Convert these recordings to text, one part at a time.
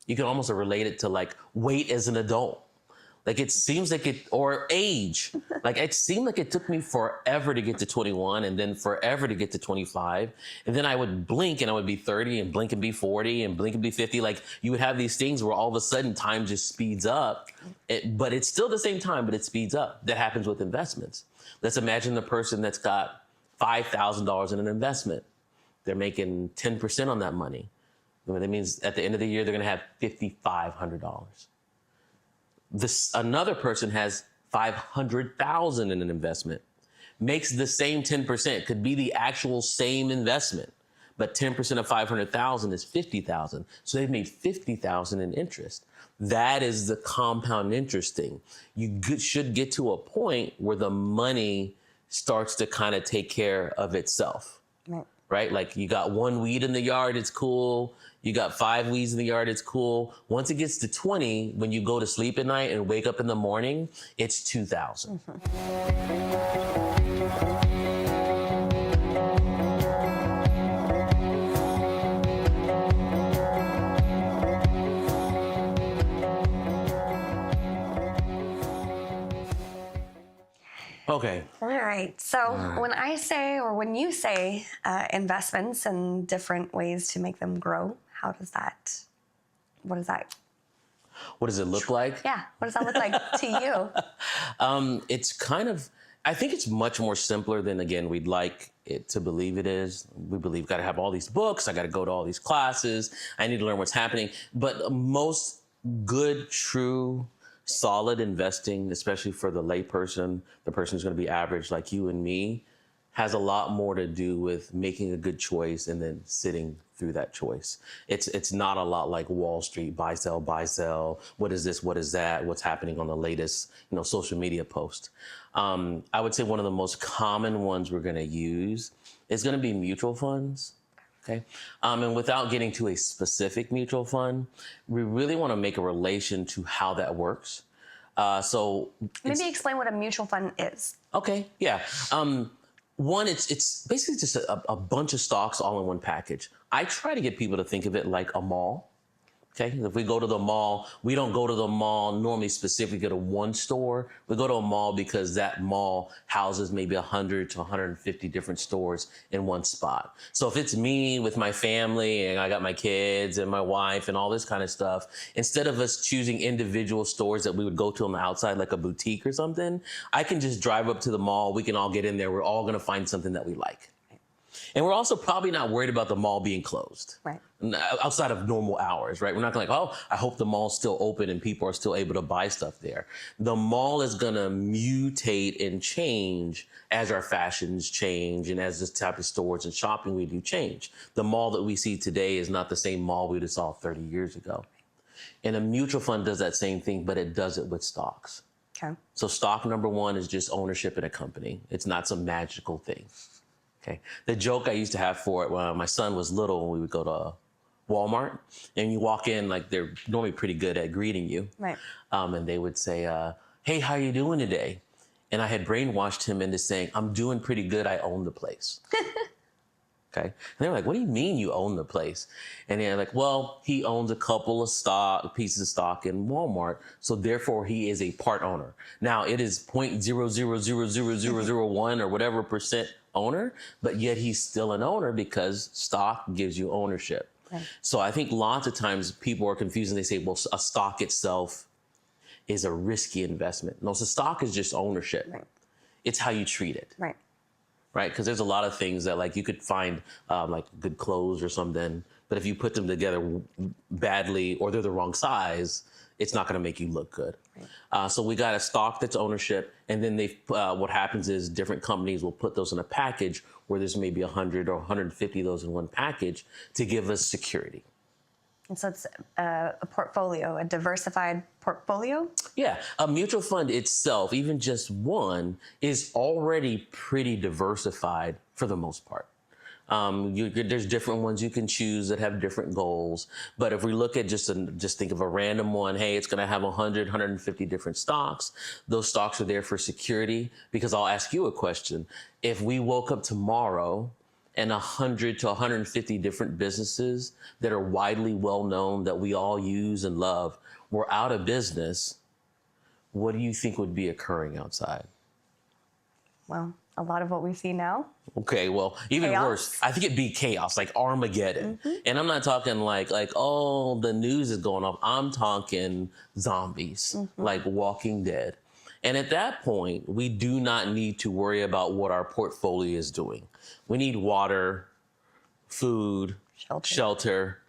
You can almost relate it to like weight as an adult. Like it seems like it, or age. Like it seemed like it took me forever to get to 21 and then forever to get to 25. And then I would blink and I would be 30 and blink and be 40 and blink and be 50. Like you would have these things where all of a sudden time just speeds up, but it's still the same time, but it speeds up. That happens with investments. Let's imagine the person that's got $5,000 in an investment. They're making 10% on that money. That means at the end of the year, they're going to have $5,500. Another person has $500,000 in an investment, makes the same 10%, could be the actual same investment, but 10% of 500,000 is 50,000. So they've made 50,000 in interest. That is the compound interest thing. You should get to a point where the money starts to kind of take care of itself, right? Like you got one weed in the yard, it's cool. You got 5 weeds in the yard, it's cool. Once it gets to 20, when you go to sleep at night and wake up in the morning, it's 2,000. Okay. All right. So when I say, or when you say investments and different ways to make them grow, what does it look like? Yeah. What does that look like to you? It's kind of, I think it's much more simpler than, again, we'd like it to believe it is. We believe got to have all these books. I got to go to all these classes. I need to learn what's happening. But most good, true, solid investing, especially for the layperson, the person who's going to be average like you and me, has a lot more to do with making a good choice and then sitting through that choice. It's not a lot like Wall Street, buy, sell, buy, sell. What is this? What is that? What's happening on the latest, social media post? I would say one of the most common ones we're going to use is going to be mutual funds. Okay. And without getting to a specific mutual fund, we really want to make a relation to how that works. So maybe explain what a mutual fund is. Okay. Yeah. One, it's basically just a bunch of stocks all in one package. I try to get people to think of it like a mall. Okay, if we go to the mall, we don't go to the mall normally specifically to one store. We go to a mall because that mall houses maybe 100 to 150 different stores in one spot. So if it's me with my family and I got my kids and my wife and all this kind of stuff, instead of us choosing individual stores that we would go to on the outside, like a boutique or something, I can just drive up to the mall. We can all get in there. We're all going to find something that we like. And we're also probably not worried about the mall being closed. Right. Outside of normal hours, right? We're not gonna I hope the mall's still open and people are still able to buy stuff there. The mall is gonna mutate and change as our fashions change and as this type of stores and shopping we do change. The mall that we see today is not the same mall we saw 30 years ago. And a mutual fund does that same thing, but it does it with stocks. Okay. So stock number one is just ownership in a company. It's not some magical thing. Okay. The joke I used to have for it when my son was little, when we would go to Walmart and you walk in, like they're normally pretty good at greeting you. Right. And they would say, hey, how you doing today? And I had brainwashed him into saying, I'm doing pretty good. I own the place. Okay. And they're like, what do you mean you own the place? And they're like, well, he owns a couple of pieces of stock in Walmart. So therefore he is a part owner. Now it is 0.000001 or whatever percent owner, but yet he's still an owner because stock gives you ownership. Right. So I think lots of times people are confused and they say, well, a stock itself is a risky investment. No, so stock is just ownership. Right. It's how you treat it. Right. Right, because there's a lot of things that like you could find like good clothes or something, but if you put them together badly or they're the wrong size, it's not going to make you look good. Right. So we got a stock that's ownership, and then what happens is different companies will put those in a package where there's maybe 100 or 150 of those in one package to give us security. And so it's a portfolio, a diversified portfolio? Yeah, a mutual fund itself, even just one, is already pretty diversified for the most part. There's different ones you can choose that have different goals. But if we look at just think of a random one, hey, it's going to have 100, 150 different stocks. Those stocks are there for security because I'll ask you a question. If we woke up tomorrow and 100 to 150 different businesses that are widely well known that we all use and love were out of business, what do you think would be occurring outside? Well, a lot of what we see now. Okay, well, even Chaos. worse, I think it'd be chaos, like Armageddon. And I'm not talking like, oh, the news is going off. I'm talking zombies, like Walking Dead. And at that point, we do not need to worry about what our portfolio is doing. We need water, food, shelter.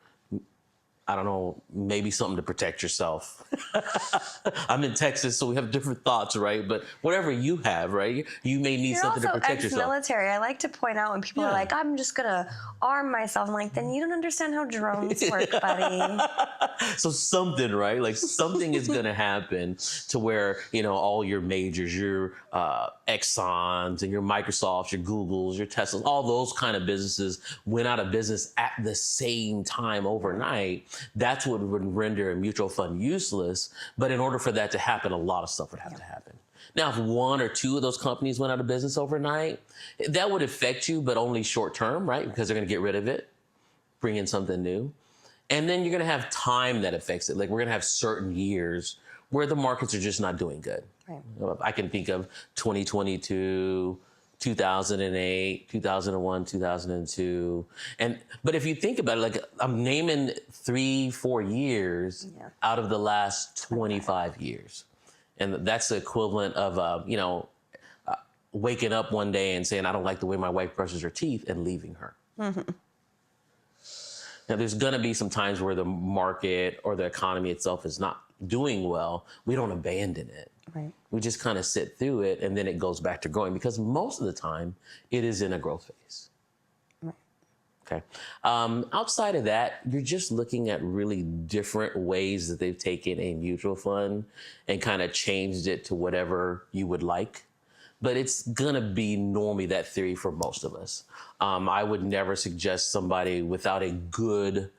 I don't know, maybe something to protect yourself. I'm in Texas, so we have different thoughts, right? But whatever you have, right? You may need something to protect yourself. You're also ex-military. I like to point out when people are like, I'm just going to arm myself. I'm like, then you don't understand how drones work, buddy. So something, right? Like something is going to happen to where, all your majors, your Exxons and your Microsofts, your Googles, your Teslas, all those kind of businesses went out of business at the same time overnight. That's what would render a mutual fund useless. But in order for that to happen, a lot of stuff would have to happen. Now, if one or two of those companies went out of business overnight, that would affect you, but only short term, right? Because they're going to get rid of it, bring in something new. And then you're going to have time that affects it. Like we're going to have certain years where the markets are just not doing good. Right. I can think of 2022, 2008, 2001, 2002. But if you think about it, like I'm naming 3-4 years out of the last 25 years. And that's the equivalent of, waking up one day and saying, I don't like the way my wife brushes her teeth and leaving her. Now, there's going to be some times where the market or the economy itself is not doing well. We don't abandon it. Right. We just kind of sit through it, and then it goes back to growing because most of the time it is in a growth phase. Right. Okay. Outside of that, you're just looking at really different ways that they've taken a mutual fund and kind of changed it to whatever you would like. But it's going to be normally that theory for most of us. I would never suggest somebody without a good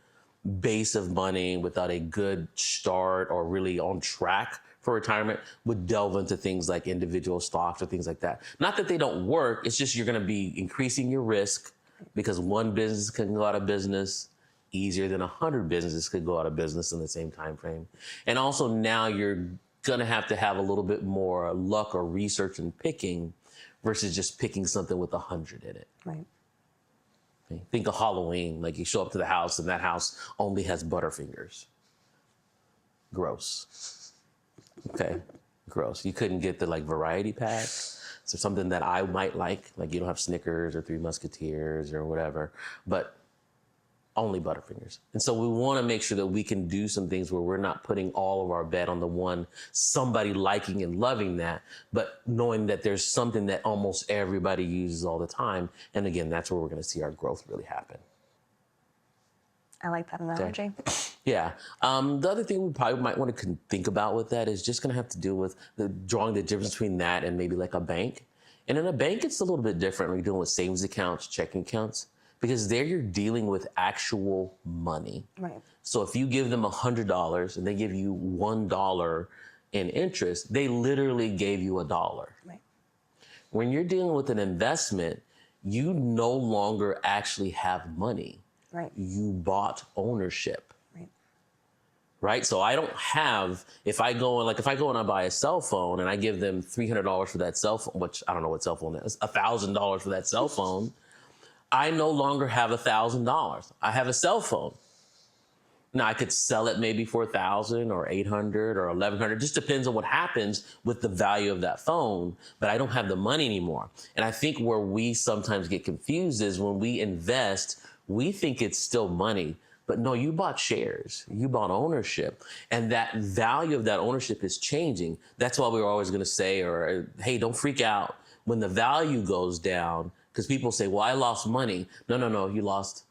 base of money, without a good start or really on track for retirement would delve into things like individual stocks or things like that. Not that they don't work. It's just you're going to be increasing your risk because one business can go out of business easier than 100 businesses could go out of business in the same time frame. And also now you're going to have a little bit more luck or research in picking versus just picking something with 100 in it. Right. Okay. Think of Halloween, like you show up to the house and that house only has Butterfingers. Gross. Okay, gross. You couldn't get the variety pack. So something that I might like you don't have Snickers or Three Musketeers or whatever, but only Butterfingers. And so we want to make sure that we can do some things where we're not putting all of our bet on the one, somebody liking and loving that, but knowing that there's something that almost everybody uses all the time. And again, that's where we're going to see our growth really happen. I like that analogy. Okay. Yeah. The other thing we probably might want to think about with that is just going to have to do with drawing the difference between that and maybe like a bank. And in a bank, it's a little bit different when you're dealing with savings accounts, checking accounts, because there you're dealing with actual money. Right. So if you give them $100 and they give you $1 in interest, they literally gave you $1. Right. When you're dealing with an investment, you no longer actually have money. Right. You bought ownership. Right. Right. So I don't have, if I go and I buy a cell phone and I give them $300 for that cell phone, which I don't know what cell phone is, $1,000 for that cell phone, I no longer have $1,000. I have a cell phone. Now I could sell it maybe for $1,000 or $800 or $1,100. Just depends on what happens with the value of that phone, but I don't have the money anymore. And I think where we sometimes get confused is when we invest, we think it's still money, but no, you bought shares, you bought ownership, and that value of that ownership is changing. That's why we're always going to say, hey, don't freak out when the value goes down, because people say, well, I lost money. No, you lost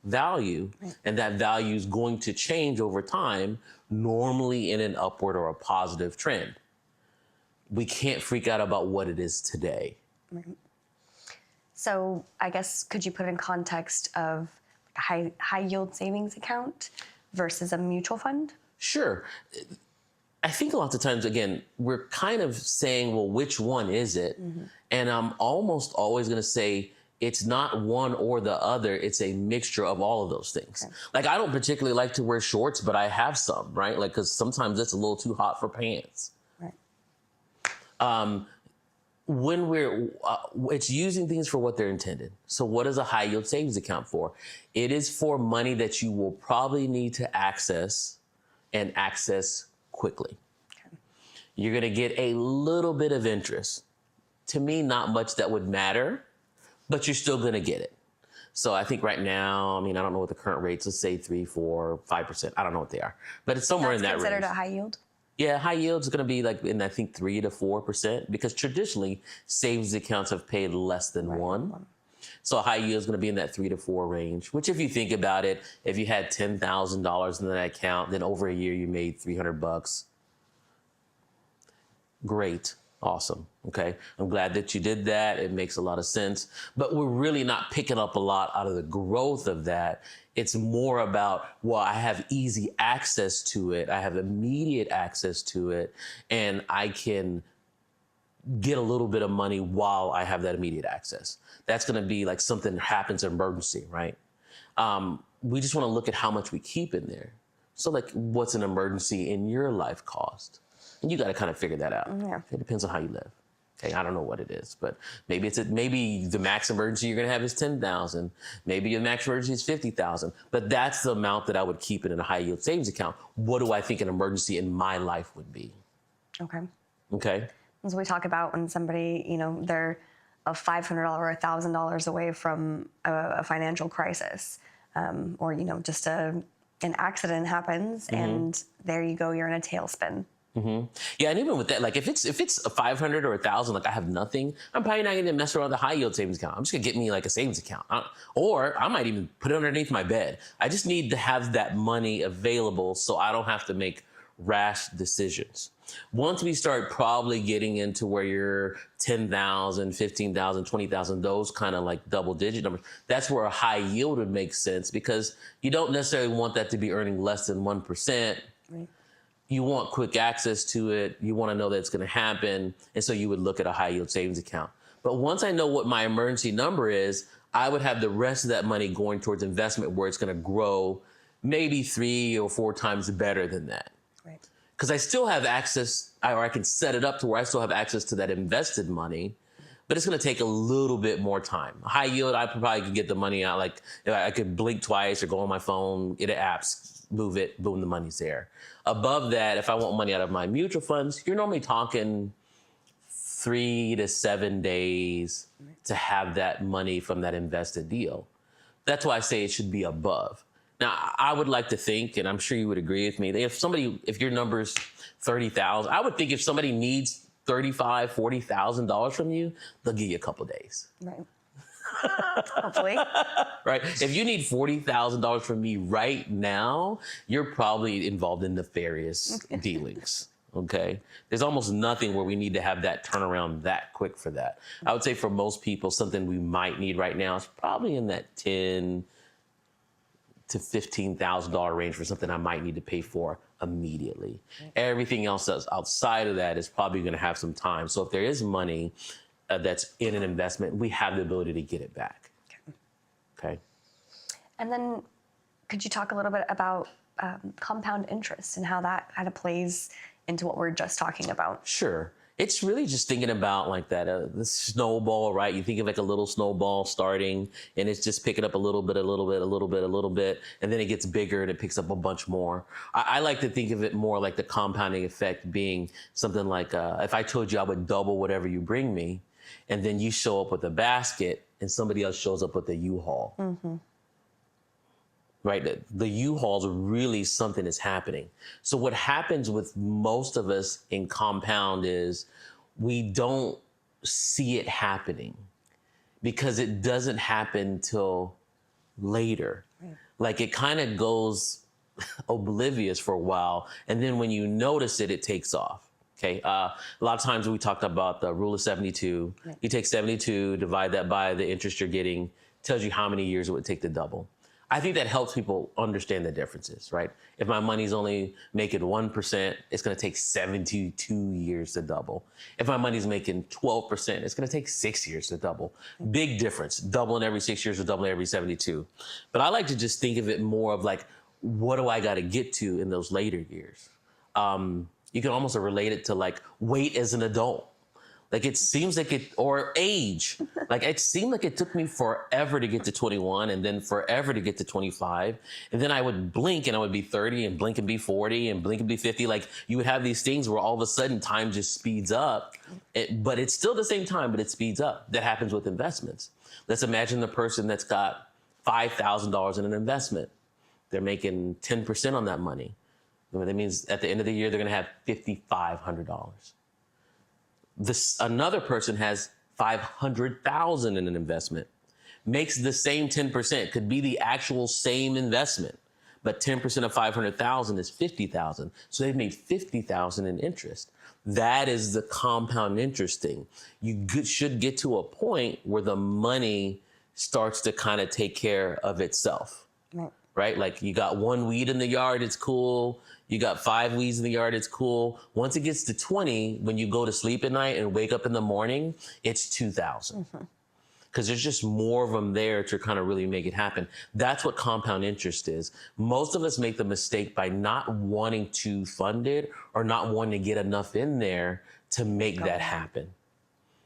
value, and that value is going to change over time, normally in an upward or a positive trend. We can't freak out about what it is today. Right. So I guess, could you put in context of a high yield savings account versus a mutual fund? Sure. I think lots of times, again, we're kind of saying, well, which one is it? Mm-hmm. And I'm almost always going to say it's not one or the other. It's a mixture of all of those things. Okay. Like, I don't particularly like to wear shorts, but I have some, right? Like, because sometimes it's a little too hot for pants. Right. When it's using things for what they're intended. So what is a high yield savings account for? It is for money that you will probably need to access and access quickly. Okay. You're going to get a little bit of interest. To me, not much that would matter, but you're still going to get it. So I think right now, I mean, I don't know what the current rates, let's say 3, 4, 5%. I don't know what they are, but it's somewhere in that range. That's considered a high yield? Yeah, high yield is going to be like in, I think, 3 to 4%, because traditionally savings accounts have paid less than one. So a high yield is going to be in that 3 to 4 range, which, if you think about it, if you had $10,000 in that account, then over a year you made $300. Great. Awesome. Okay. I'm glad that you did that. It makes a lot of sense, but we're really not picking up a lot out of the growth of that. It's more about, well, I have easy access to it. I have immediate access to it, and I can get a little bit of money while I have that immediate access. That's going to be like something that happens, an emergency, right? We just want to look at how much we keep in there. So, like, what's an emergency in your life cost? And you got to kind of figure that out. Yeah. It depends on how you live. Okay, I don't know what it is, but maybe maybe the max emergency you're gonna have is $10,000. Maybe your max emergency is $50,000. But that's the amount that I would keep in a high yield savings account. What do I think an emergency in my life would be? Okay. Okay. As we talk about when somebody, they're a $500 or $1,000 away from a financial crisis, or just an accident happens, and there you go, you're in a tailspin. Mm-hmm. Yeah, and even with that, like if it's a 500 or 1,000, like I have nothing, I'm probably not going to mess around with a high yield savings account. I'm just going to get me like a savings account, or I might even put it underneath my bed. I just need to have that money available so I don't have to make rash decisions. Once we start probably getting into where you're 10,000, 15,000, 20,000, those kind of like double digit numbers, that's where a high yield would make sense, because you don't necessarily want that to be earning less than 1%. Right. You want quick access to it. You want to know that it's going to happen. And so you would look at a high yield savings account. But once I know what my emergency number is, I would have the rest of that money going towards investment where it's going to grow maybe 3 or 4 times better than that. Right. Because I still have access, or I can set it up to where I still have access to that invested money, but it's going to take a little bit more time. High yield, I probably could get the money out. Like, I could blink twice or go on my phone, get an apps, move it, boom, the money's there. Above that, if I want money out of my mutual funds, you're normally talking 3 to 7 days to have that money from that invested deal. That's why I say it should be above. Now, I would like to think, and I'm sure you would agree with me, that if your number's 30,000, I would think if somebody needs $35,000, $40,000 from you, they'll give you a couple days. Right. Hopefully. Right. If you need $40,000 from me right now, you're probably involved in nefarious dealings. Okay. There's almost nothing where we need to have that turnaround that quick for that. I would say for most people, something we might need right now is probably in that $10,000 to $15,000 range for something I might need to pay for immediately. Everything else that's outside of that is probably going to have some time. So if there is money that's in an investment, we have the ability to get it back. Okay. And then could you talk a little bit about compound interest and how that kind of plays into what we're just talking about? Sure. It's really just thinking about like that, the snowball, right? You think of like a little snowball starting, and it's just picking up a little bit, a little bit, a little bit, a little bit, and then it gets bigger and it picks up a bunch more. I like to think of it more like the compounding effect being something like, if I told you I would double whatever you bring me, and then you show up with a basket and somebody else shows up with a U-Haul. Mm-hmm. Right? The U-Hauls are really something that's happening. So what happens with most of us in compound is we don't see it happening because it doesn't happen till later. Right. Like it kind of goes oblivious for a while. And then when you notice it, it takes off. Okay. A lot of times we talked about the rule of 72. Right. You take 72, divide that by the interest you're getting, tells you how many years it would take to double. I think that helps people understand the differences, right? If my money's only making 1%, it's going to take 72 years to double. If my money's making 12%, it's going to take 6 years to double. Big difference. Doubling every 6 years or doubling every 72. But I like to just think of it more of like, what do I got to get to in those later years? You can almost relate it to like weight as an adult. Like it seems like it, or age. Like it seemed like it took me forever to get to 21 and then forever to get to 25. And then I would blink and I would be 30 and blink and be 40 and blink and be 50. Like you would have these things where all of a sudden time just speeds up, but it's still the same time, but it speeds up. That happens with investments. Let's imagine the person that's got $5,000 in an investment. They're making 10% on that money. That means at the end of the year, they're going to have $5,500. Another person has $500,000 in an investment, makes the same 10%, could be the actual same investment, but 10% of 500,000 is 50,000. So they've made 50,000 in interest. That is the compound interest thing. You should get to a point where the money starts to kind of take care of itself, right? Like you got one weed in the yard, it's cool. You got 5 weeds in the yard, it's cool. Once it gets to 20, when you go to sleep at night and wake up in the morning, it's 2,000. Because there's just more of them there to kind of really make it happen. That's what compound interest is. Most of us make the mistake by not wanting to fund it or not wanting to get enough in there to make that happen.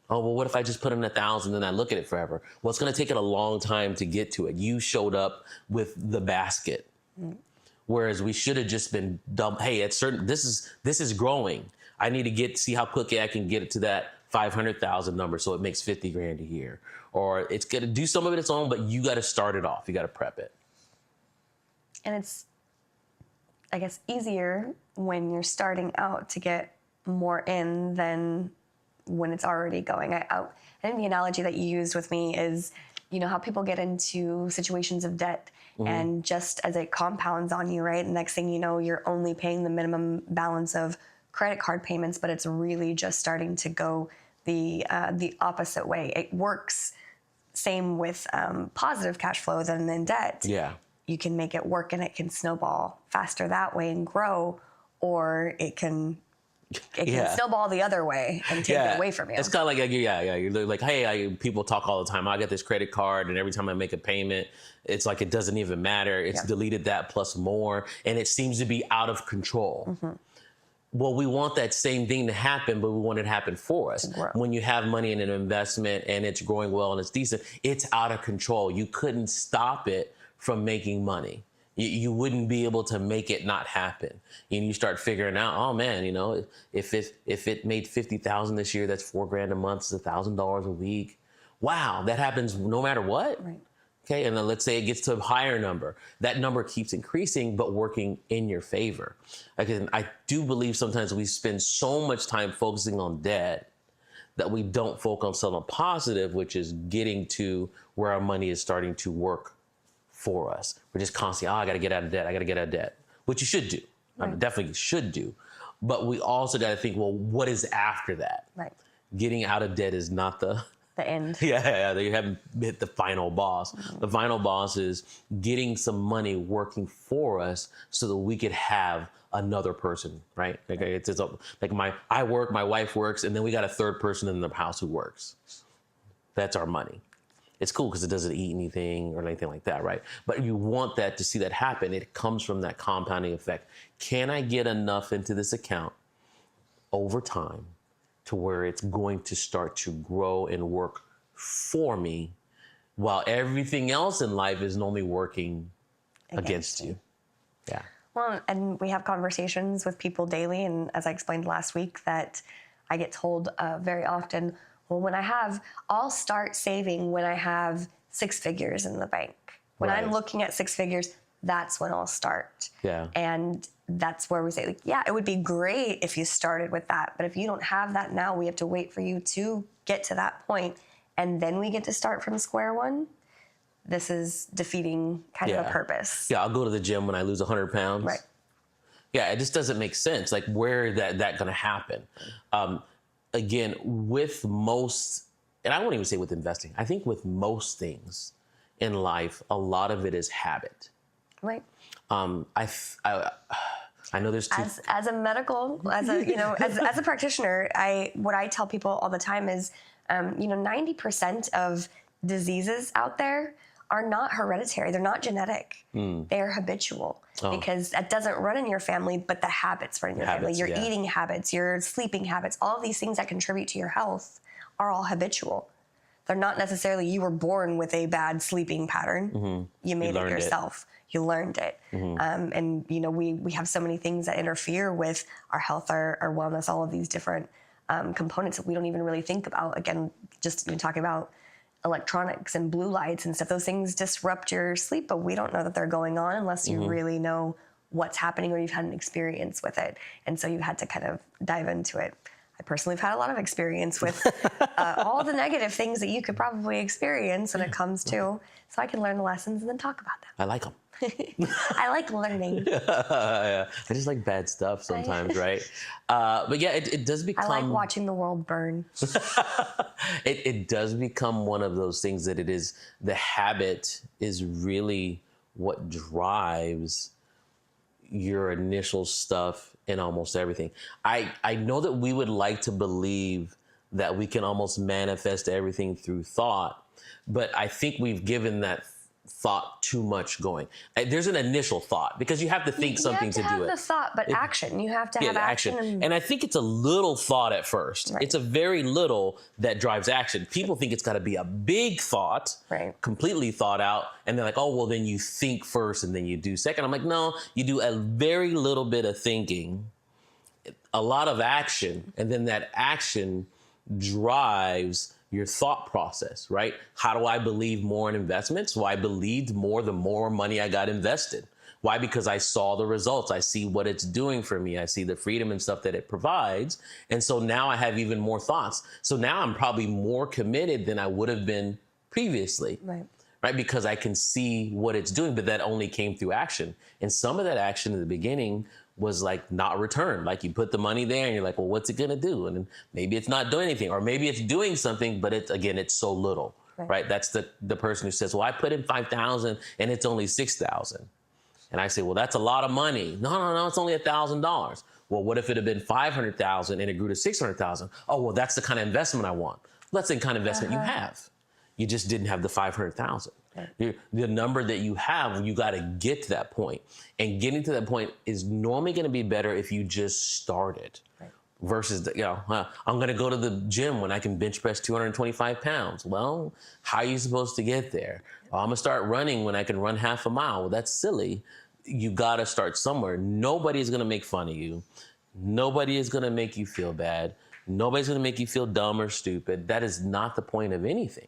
Oh, well, what if I just put in 1,000 and I look at it forever? Well, it's going to take it a long time to get to it. You showed up with the basket. Whereas we should have just been dumb. Hey, at certain, this is growing. I need to see how quickly I can get it to that 500,000 number so it makes 50 grand a year. Or it's going to do some of it its own, but you got to start it off. You got to prep it. And it's, I guess, easier when you're starting out to get more in than when it's already going. I think the analogy that you used with me is, you know, how people get into situations of debt and just as it compounds on you, right? The next thing you know, you're only paying the minimum balance of credit card payments, but it's really just starting to go the opposite way. It works same with positive cash flow than in debt. Yeah. You can make it work and it can snowball faster that way and grow, or it can snowball the other way and take it away from you. It's kind of like, you're like, hey, people talk all the time. I got this credit card, and every time I make a payment, it's like it doesn't even matter. It's deleted that plus more, and it seems to be out of control. Well, we want that same thing to happen, but we want it to happen for us. When you have money in an investment and it's growing well and it's decent, it's out of control. You couldn't stop it from making money. You wouldn't be able to make it not happen. And you start figuring out, oh man, you know, if it made 50,000 this year, that's $4,000 a month, it's $1,000 a week. Wow, that happens no matter what. Right. Okay, and then let's say it gets to a higher number. That number keeps increasing, but working in your favor. Again, I do believe sometimes we spend so much time focusing on debt that we don't focus on the positive, which is getting to where our money is starting to work for us. We're just constantly, I got to get out of debt. I got to get out of debt, which you should do. Right. I mean, definitely should do. But we also got to think, well, what is after that? Right. Getting out of debt is not the end. Yeah, they haven't hit the final boss. The final boss is getting some money working for us so that we could have another person, right? I work, my wife works, and then we got a third person in the house who works. That's our money. It's cool because it doesn't eat anything or anything like that, right? But you want that to see that happen. It comes from that compounding effect. Can I get enough into this account over time to where it's going to start to grow and work for me while everything else in life is only working against you? Yeah. Well, and we have conversations with people daily. And as I explained last week, that I get told very often, well, I'll start saving when I have 6 figures in the bank. When I'm looking at 6 figures, that's when I'll start. Yeah. And that's where we say, like, yeah, it would be great if you started with that. But if you don't have that now, we have to wait for you to get to that point, and then we get to start from square one. This is defeating kind of the purpose. Yeah, I'll go to the gym when I lose 100 pounds. Right. Yeah, it just doesn't make sense. Like, where is that going to happen? Again, with most, and I won't even say with investing, I think with most things, in life, a lot of it is habit. Right. I know there's two. As a medical, as a practitioner, what I tell people all the time is, 90% of diseases out there are not hereditary. They're not genetic. They are habitual because that doesn't run in your family, but the habits run in your family. Your eating habits, your sleeping habits, all of these things that contribute to your health are all habitual. They're not necessarily you were born with a bad sleeping pattern. You made it yourself. You learned it. And, we have so many things that interfere with our health, our wellness, all of these different components that we don't even really think about. Again, just talking about electronics and blue lights and stuff, those things disrupt your sleep, but we don't know that they're going on unless you really know what's happening or you've had an experience with it. And so you had to kind of dive into it. I personally have had a lot of experience with all the negative things that you could probably experience when it comes to, so I can learn the lessons and then talk about them. I like them. I like learning. I just like bad stuff sometimes, right? But yeah, it does become... I like watching the world burn. It does become one of those things that it is, the habit is really what drives your initial stuff in almost everything. I know that we would like to believe that we can almost manifest everything through thought, but I think we've given that thought too much going. There's an initial thought because you have to think something to do it. You have to have the thought, but action. You have to have action. And I think it's a little thought at first. Right. It's a very little that drives action. People think it's got to be a big thought, completely thought out. And they're like, oh, well, then you think first and then you do second. I'm like, no, you do a very little bit of thinking, a lot of action, and then that action drives your thought process, right? How do I believe more in investments? Well, I believed more the more money I got invested. Why? Because I saw the results. I see what it's doing for me. I see the freedom and stuff that it provides. And so now I have even more thoughts. So now I'm probably more committed than I would have been previously. Right? Because I can see what it's doing, but that only came through action. And some of that action in the beginning was like not returned. Like you put the money there and you're like, well, what's it gonna do? And then maybe it's not doing anything, or maybe it's doing something, but it's so little, right? That's the person who says, well, I put in 5,000 and it's only 6,000. And I say, well, that's a lot of money. No, it's only $1,000. Well, what if it had been 500,000 and it grew to 600,000? Oh, well, that's the kind of investment I want. Well, that's the kind of investment you have. You just didn't have the 500,000. The number that you have, you got to get to that point. And getting to that point is normally going to be better if you just started versus, I'm going to go to the gym when I can bench press 225 pounds. Well, how are you supposed to get there? Well, I'm going to start running when I can run half a mile. Well, that's silly. You got to start somewhere. Nobody's going to make fun of you. Nobody is going to make you feel bad. Nobody's going to make you feel dumb or stupid. That is not the point of anything.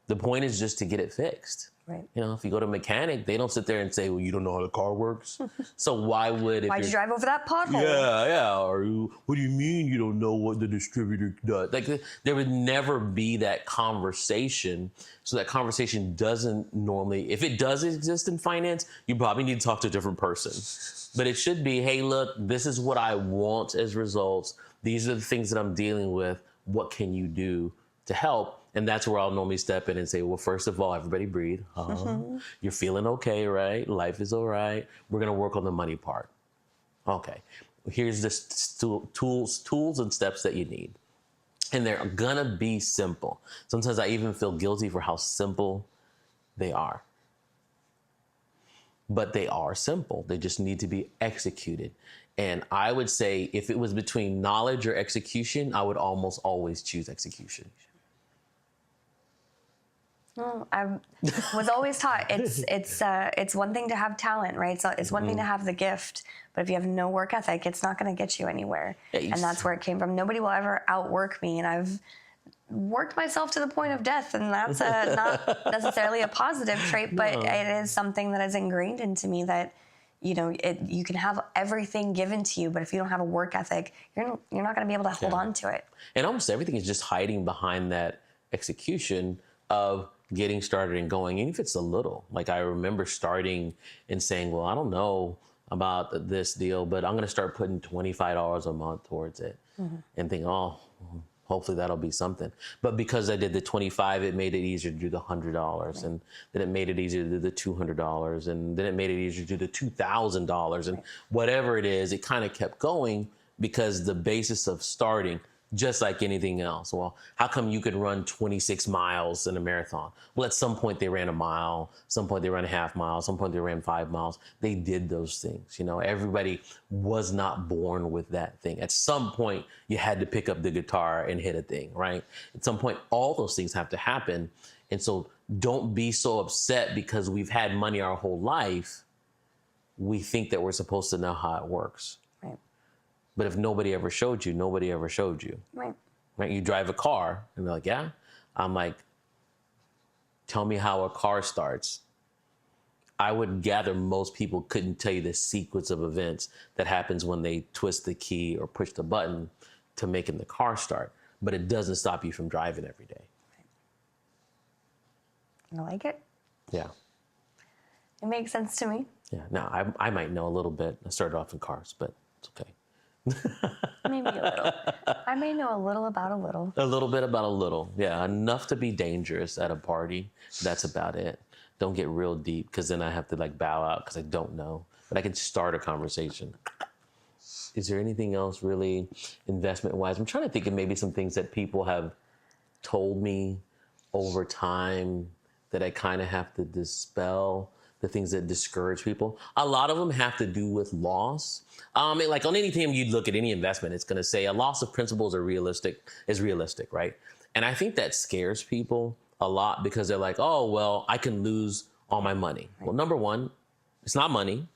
The point is just to get it fixed. If you go to a mechanic, they don't sit there and say, well, you don't know how the car works. So why'd you drive over that pothole? Yeah. Or what do you mean you don't know what the distributor does? Like there would never be that conversation. So that conversation doesn't normally, if it does exist in finance, you probably need to talk to a different person. But it should be, hey, look, this is what I want as results. These are the things that I'm dealing with. What can you do to help? And that's where I'll normally step in and say, well, first of all, everybody breathe. You're feeling okay, right? Life is all right. We're going to work on the money part. Okay. Here's the tools and steps that you need. And they're going to be simple. Sometimes I even feel guilty for how simple they are. But they are simple. They just need to be executed. And I would say if it was between knowledge or execution, I would almost always choose execution. Well, I was always taught it's one thing to have talent, right? So it's one thing to have the gift, but if you have no work ethic, it's not going to get you anywhere. And that's where it came from. Nobody will ever outwork me, and I've worked myself to the point of death, and that's not necessarily a positive trait, but it is something that is ingrained into me that you can have everything given to you, but if you don't have a work ethic, you're not going to be able to hold on to it. And almost everything is just hiding behind that execution of getting started and going, even if it's a little. Like I remember starting and saying, well, I don't know about this deal, but I'm going to start putting $25 a month towards it and think, oh, hopefully that'll be something. But because I did the 25, it made it easier to do the $100, and then it made it easier to do the $200, and then it made it easier to do the $2,000, and whatever it is, it kind of kept going because the basis of starting, just like anything else. Well, how come you could run 26 miles in a marathon? Well, at some point they ran a mile, some point they ran a half mile, some point they ran 5 miles. They did those things. You know, everybody was not born with that thing. At some point you had to pick up the guitar and hit a thing, right? At some point, all those things have to happen. And so don't be so upset because we've had money our whole life. We think that we're supposed to know how it works. But if nobody ever showed you, nobody ever showed you. Right. You drive a car and they're like, yeah. I'm like, tell me how a car starts. I would gather most people couldn't tell you the sequence of events that happens when they twist the key or push the button to making the car start. But it doesn't stop you from driving every day. I like it. Yeah. It makes sense to me. Yeah. Now, I might know a little bit. I started off in cars, but it's okay. Maybe a little. I may know a little about a little. A little bit about a little. Yeah, enough to be dangerous at a party. That's about it. Don't get real deep because then I have to like bow out because I don't know. But I can start a conversation. Is there anything else really investment-wise? I'm trying to think of maybe some things that people have told me over time that I kind of have to dispel. The things that discourage people. A lot of them have to do with loss. Like on anything you look at any investment, it's going to say a loss of principles is realistic, right? And I think that scares people a lot because they're like, oh, well, I can lose all my money. Right. Well, number one, it's not money.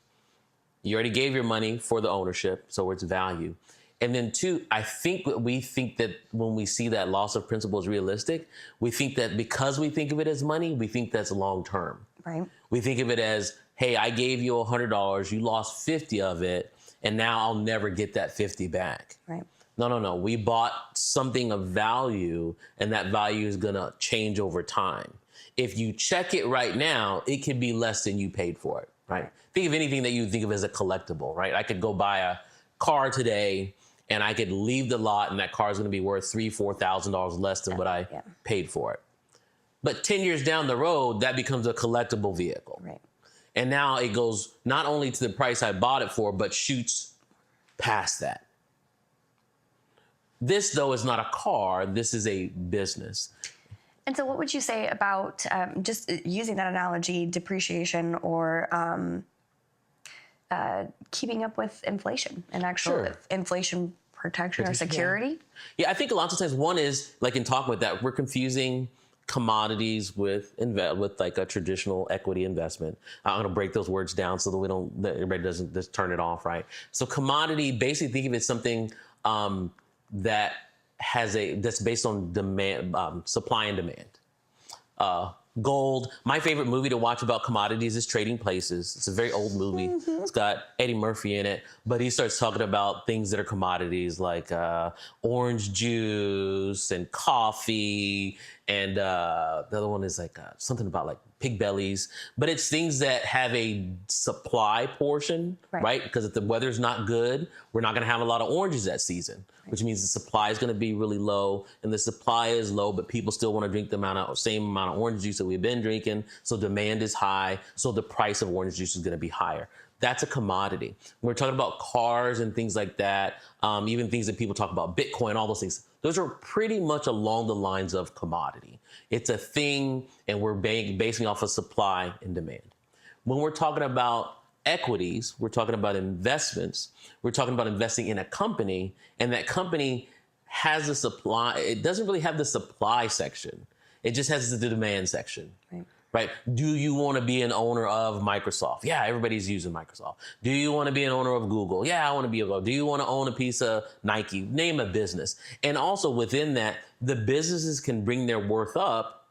You already gave your money for the ownership, so it's value. And then two, I think we think that when we see that loss of principle is realistic, we think that because we think of it as money, we think that's long term. Right. We think of it as, hey, I gave you $100, you lost 50 of it, and now I'll never get that 50 back. Right. No. We bought something of value, and that value is gonna change over time. If you check it right now, it could be less than you paid for it, right? Think of anything that you think of as a collectible, right? I could go buy a car today, and I could leave the lot, and that car is gonna be worth $3,000, $4,000 less than what I paid for it. But 10 years down the road, that becomes a collectible vehicle. Right. And now it goes not only to the price I bought it for, but shoots past that. This, though, is not a car. This is a business. And so what would you say about just using that analogy, depreciation or keeping up with inflation and actual inflation protection or security? Yeah, I think a lot of times one is, like in talking with that, we're confusing commodities with like a traditional equity investment. I'm going to break those words down so that everybody doesn't just turn it off, right? So commodity, basically think of it as something that's based on demand, supply and demand. Gold. My favorite movie to watch about commodities is Trading Places. It's a very old movie. Mm-hmm. It's got Eddie Murphy in it, but he starts talking about things that are commodities like orange juice and coffee, and the other one is like something about like pig bellies. But it's things that have a supply portion, right? Because if the weather's not good, we're not going to have a lot of oranges that season, which means the supply is going to be really low, and the supply is low, but people still want to drink the same amount of orange juice that we've been drinking. So demand is high. So the price of orange juice is going to be higher. That's a commodity. When we're talking about cars and things like that, even things that people talk about, Bitcoin, all those things, those are pretty much along the lines of commodity. It's a thing, and we're basing off of supply and demand. When we're talking about equities, we're talking about investments, we're talking about investing in a company, and that company has a supply. It doesn't really have the supply section. It just has the demand section. Right? Do you want to be an owner of Microsoft? Yeah, everybody's using Microsoft. Do you want to be an owner of Google? Yeah, I want to be a Google. Do you want to own a piece of Nike? Name a business. And also within that, the businesses can bring their worth up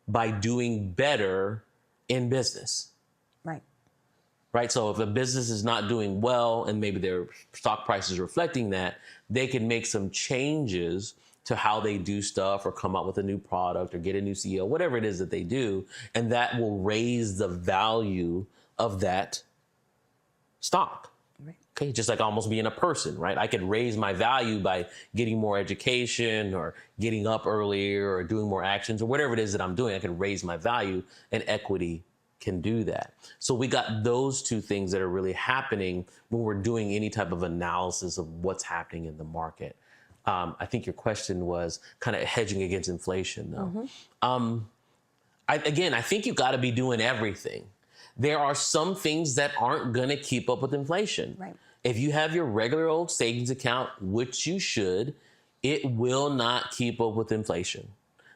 by doing better in business. Right? So if a business is not doing well and maybe their stock price is reflecting that, they can make some changes to how they do stuff or come up with a new product or get a new CEO, whatever it is that they do. And that will raise the value of that stock Okay, just like almost being a person, right? I could raise my value by getting more education or getting up earlier or doing more actions or whatever it is that I'm doing. I can raise my value, and equity can do that. So we got those two things that are really happening when we're doing any type of analysis of what's happening in the market. I think your question was kind of hedging against inflation, though. I think you got to be doing everything. There are some things that aren't going to keep up with inflation. Right. If you have your regular old savings account, which you should, it will not keep up with inflation.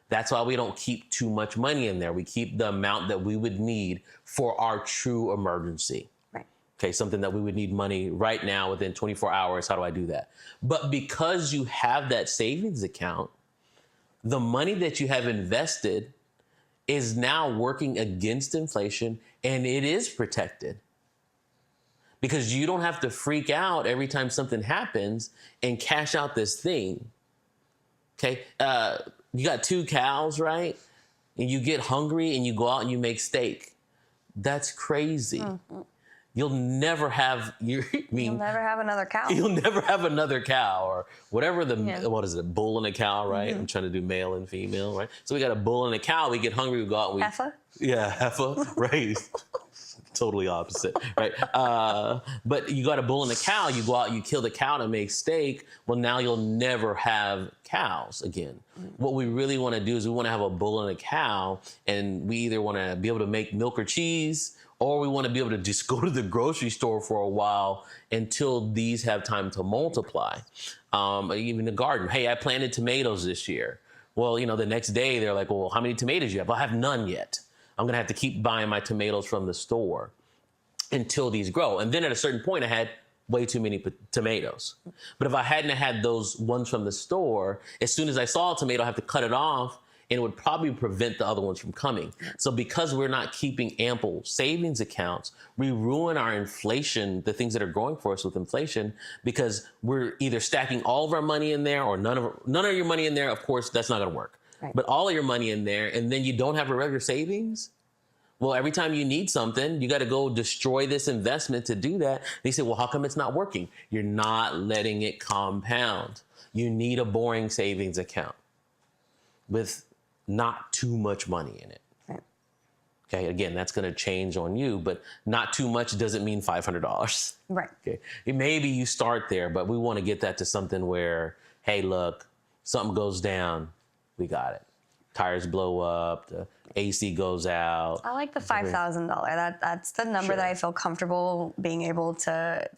That's why we don't keep too much money in there. We keep the amount that we would need for our true emergency. Right. Okay, something that we would need money right now within 24 hours. How do I do that? But because you have that savings account, the money that you have invested is now working against inflation, and it is protected. Because you don't have to freak out every time something happens and cash out this thing. Okay, you got 2 cows, right? And you get hungry and you go out and you make steak. That's crazy. Mm-hmm. You'll never have You'll never have another cow. You'll never have another cow, or whatever what is it, a bull and a cow, right? Mm-hmm. I'm trying to do male and female, right? So we got a bull and a cow. We get hungry, we go out and we... Heifer? Yeah, heifer, right. Totally opposite, right? But you got a bull and a cow. You go out, you kill the cow to make steak. Well, now you'll never have cows again. Mm-hmm. What we really want to do is we want to have a bull and a cow, and we either want to be able to make milk or cheese, or we want to be able to just go to the grocery store for a while until these have time to multiply. Even the garden. Hey, I planted tomatoes this year. Well, the next day they're like, well, how many tomatoes do you have? Well, I have none yet. I'm going to have to keep buying my tomatoes from the store until these grow. And then at a certain point, I had way too many tomatoes. But if I hadn't had those ones from the store, as soon as I saw a tomato, I have to cut it off, and it would probably prevent the other ones from coming. So because we're not keeping ample savings accounts, we ruin our inflation, the things that are growing for us with inflation, because we're either stacking all of our money in there or none of your money in there. Of course, that's not going to work. Right. But all of your money in there, and then you don't have a regular savings. Well, every time you need something, you got to go destroy this investment to do that. They say, well, how come it's not working? You're not letting it compound. You need a boring savings account with not too much money in it. Right. Okay, again, that's going to change on you, but not too much doesn't mean $500. Right. Okay, maybe you start there, but we want to get that to something where, hey, look, something goes down, we got it. Tires blow up, the AC goes out. I like the $5,000. That's the number that I feel comfortable being able to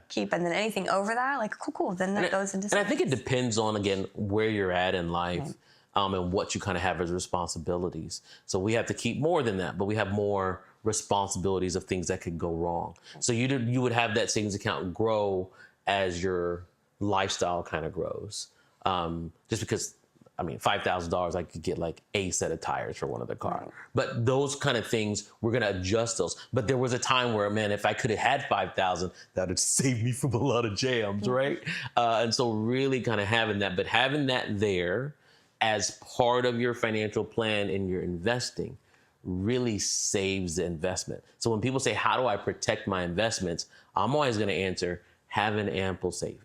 keep. And then anything over that, like, cool. Then that goes into savings. And I think it depends on, again, where you're at in life and what you kind of have as responsibilities. So we have to keep more than that, but we have more responsibilities of things that could go wrong. So you would have that savings account grow as your lifestyle kind of grows. Just because, $5,000, I could get like a set of tires for one of the car. Right. But those kind of things, we're going to adjust those. But there was a time where, man, if I could have had 5,000, that would save me from a lot of jams, right? And so really kind of having that, but having that there as part of your financial plan and your investing really saves the investment. So when people say, how do I protect my investments? I'm always going to answer, have an ample savings.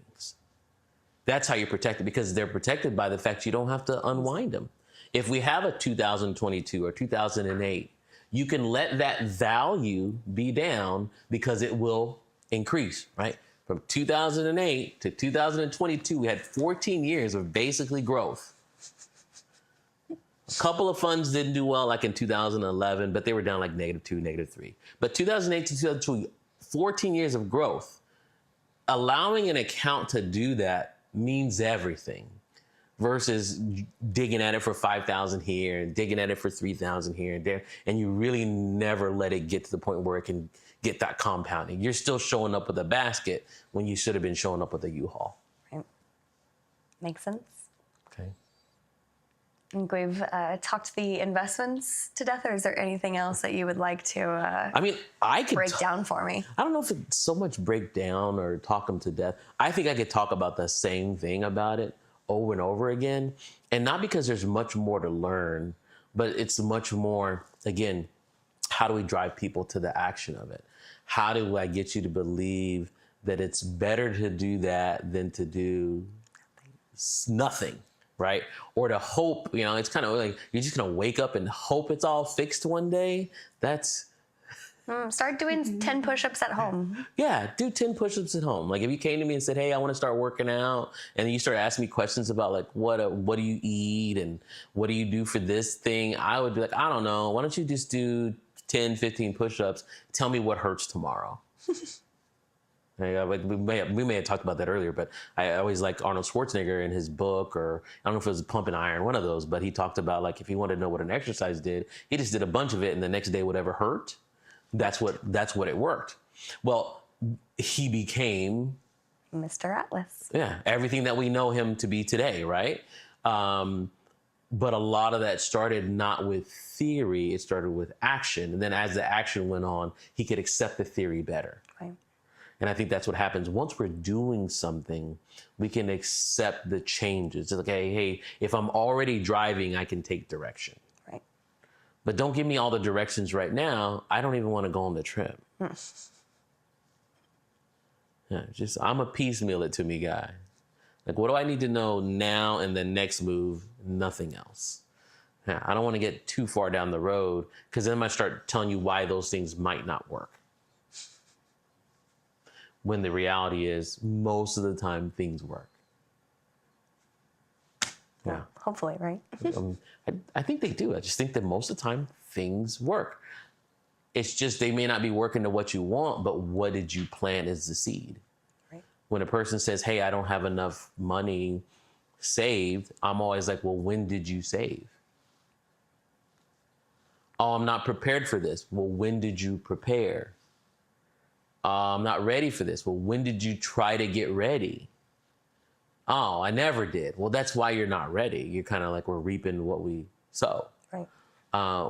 That's how you protect it, because they're protected by the fact you don't have to unwind them. If we have a 2022 or 2008, you can let that value be down because it will increase, right? From 2008 to 2022, we had 14 years of basically growth. A couple of funds didn't do well, like in 2011, but they were down like -2, -3. But 2008 to 2022, 14 years of growth. Allowing an account to do that means everything versus digging at it for 5,000 here and digging at it for 3,000 here and there. And you really never let it get to the point where it can get that compounding. You're still showing up with a basket when you should have been showing up with a U-Haul. Right. Makes sense. Okay. I think we've talked the investments to death, or is there anything else that you would like to I could break down for me? I don't know if it's so much break down or talk them to death. I think I could talk about the same thing about it over and over again. And not because there's much more to learn, but it's much more, again, how do we drive people to the action of it? How do I get you to believe that it's better to do that than to do nothing, right? Or to hope, it's kind of like you're just going to wake up and hope it's all fixed one day. That's... Start doing 10 push-ups at home. Yeah, do 10 push-ups at home. Like if you came to me and said, hey, I want to start working out, and then you start asking me questions about like, what do you eat and what do you do for this thing? I would be like, I don't know. Why don't you just do 10, 15 push-ups? Tell me what hurts tomorrow. We may have talked about that earlier, but I always like Arnold Schwarzenegger in his book, or I don't know if it was Pump and Iron, one of those, but he talked about like if he wanted to know what an exercise did, he just did a bunch of it, and the next day whatever hurt, that's what it worked. Well, he became Mr. Atlas. Yeah, everything that we know him to be today, right? But a lot of that started not with theory, it started with action. And then as the action went on, he could accept the theory better. Right. And I think that's what happens. Once we're doing something, we can accept the changes. It's like, hey, if I'm already driving, I can take direction. Right. But don't give me all the directions right now. I don't even want to go on the trip. Yeah, I'm a piecemeal it to me guy. Like, what do I need to know now and the next move? Nothing else. Yeah, I don't want to get too far down the road, because then I might start telling you why those things might not work. When the reality is, most of the time, things work. Yeah. Hopefully, right? I think they do. I just think that most of the time, things work. It's just they may not be working to what you want, but what did you plant as the seed? Right. When a person says, hey, I don't have enough money saved, I'm always like, well, when did you save? Oh, I'm not prepared for this. Well, when did you prepare? I'm not ready for this. Well, when did you try to get ready? Oh, I never did. Well, that's why you're not ready. You're kind of like, we're reaping what we sow. Right.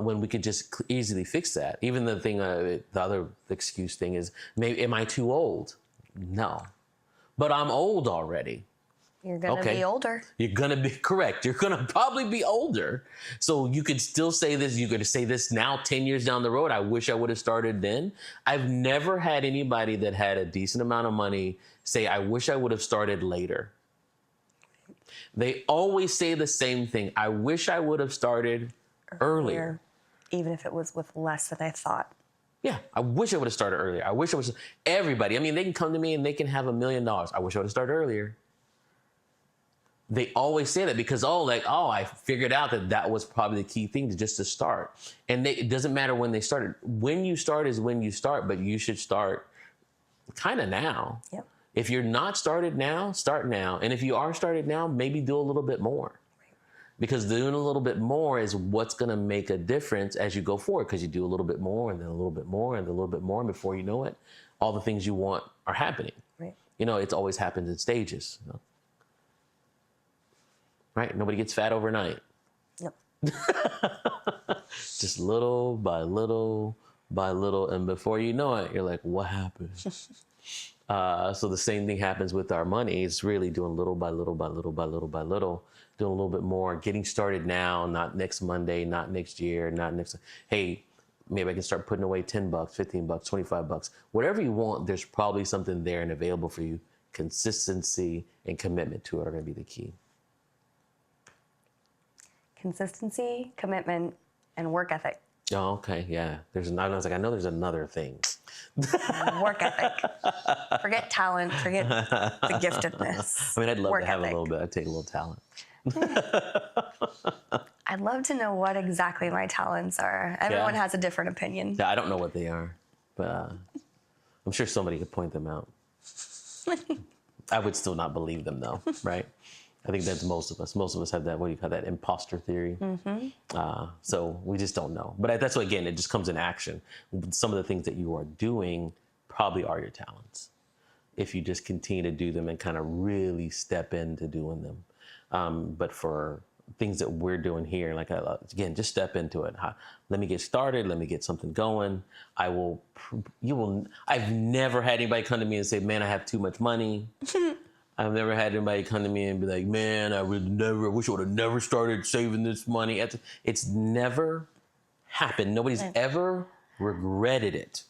When we could just easily fix that. Even the thing, the other excuse thing is, maybe, am I too old? No, but I'm old already. You're going to be older. You're going to be correct. You're going to probably be older. So you could still say this. You're going to say this now, 10 years down the road. I wish I would have started then. I've never had anybody that had a decent amount of money say, I wish I would have started later. They always say the same thing. I wish I would have started earlier. Even if it was with less than I thought. Yeah, I wish I would have started earlier. I wish I was... Everybody, I mean, they can come to me and they can have $1 million. I wish I would have started earlier. They always say that because, I figured out that was probably the key thing to start. And it doesn't matter when they started. When you start is when you start, but you should start kind of now. Yep. If you're not started now, start now. And if you are started now, maybe do a little bit more. Right. Because doing a little bit more is what's going to make a difference as you go forward. Because you do a little bit more and then a little bit more and then a little bit more. And before you know it, all the things you want are happening. Right. It's always happens in stages. Right? Nobody gets fat overnight. Yep. Just little by little by little. And before you know it, you're like, what happened? So the same thing happens with our money. It's really doing little by little by little by little by little, doing a little bit more, getting started now, not next Monday, not next year, not next. Hey, maybe I can start putting away $10, $15, $25, whatever you want. There's probably something there and available for you. Consistency and commitment to it are going to be the key. Consistency, commitment, and work ethic. Oh, okay, yeah. I was like, I know there's another thing. Work ethic. Forget talent. Forget the giftedness. I mean, I'd love work to have ethic. a little bit. I'd take a little talent. I'd love to know what exactly my talents are. Everyone has a different opinion. Yeah, I don't know what they are, but I'm sure somebody could point them out. I would still not believe them, though, right? I think that's most of us. Most of us have that, what do you call that, imposter theory. Mm-hmm. So we just don't know. But that's what, again, it just comes in action. Some of the things that you are doing probably are your talents, if you just continue to do them and kind of really step into doing them. But for things that we're doing here, like, again, just step into it. Let me get started. Let me get something going. I've never had anybody come to me and say, man, I have too much money. I've never had anybody come to me and be like, man, I wish I would have never started saving this money. It's never happened. Nobody's ever regretted it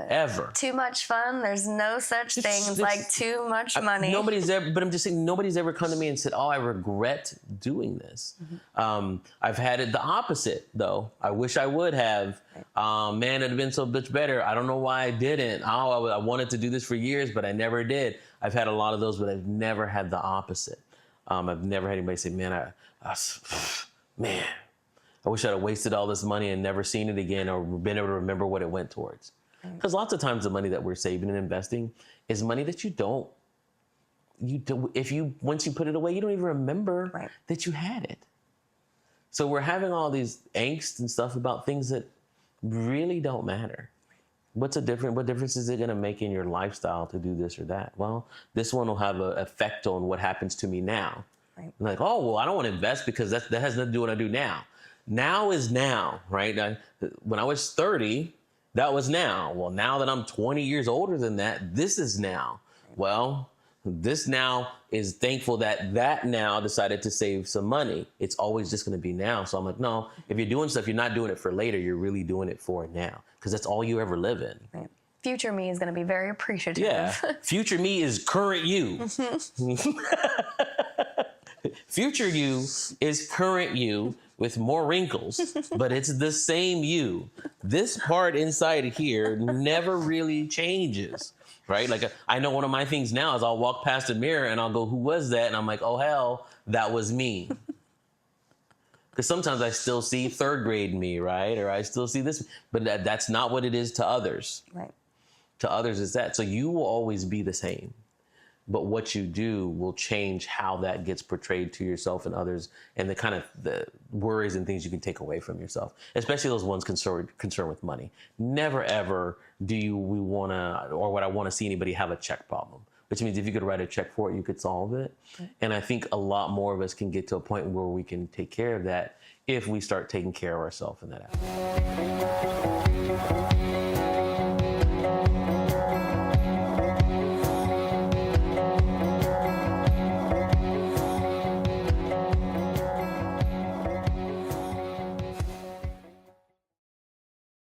ever? Too much fun. There's no such thing as like too much money. Nobody's ever, but I'm just saying, nobody's ever come to me and said, "Oh, I regret doing this." I've had it the opposite, though. I wish I would have. Man, it'd have been so much better. I don't know why I didn't. Oh, I wanted to do this for years, but I never did. I've had a lot of those, but I've never had the opposite. I've never had anybody say, "Man, man, I wish I'd have wasted all this money and never seen it again or been able to remember what it went towards." Because lots of times the money that we're saving and investing is money that once you put it away, you don't even remember that you had it. So we're having all these angst and stuff about things that really don't matter. What difference is it going to make in your lifestyle to do this or that? Well, this one will have an effect on what happens to me now. Like, oh, well, I don't want to invest because that has nothing to do with what I do now. Now is now, right? When I was 30, that was now. Well, now that I'm 20 years older than that, this is now. Well, this now is thankful that now decided to save some money. It's always just going to be now. So I'm like, no, if you're doing stuff, you're not doing it for later. You're really doing it for now because that's all you ever live in. Right. Future me is going to be very appreciative. Yeah. Future me is current you. Future you is current you with more wrinkles, but it's the same you. This part inside here never really changes, right? Like I know one of my things now is I'll walk past a mirror and I'll go, "Who was that?" And I'm like, "Oh, hell, that was me." Because sometimes I still see third grade me, right? Or I still see this, but that's not what it is to others. Right. To others is that. So you will always be the same. But what you do will change how that gets portrayed to yourself and others, and the worries and things you can take away from yourself, especially those ones concerned with money. Never ever we want to, or would I want to see anybody have a check problem, which means if you could write a check for it, you could solve it. Okay. And I think a lot more of us can get to a point where we can take care of that if we start taking care of ourselves in that aspect.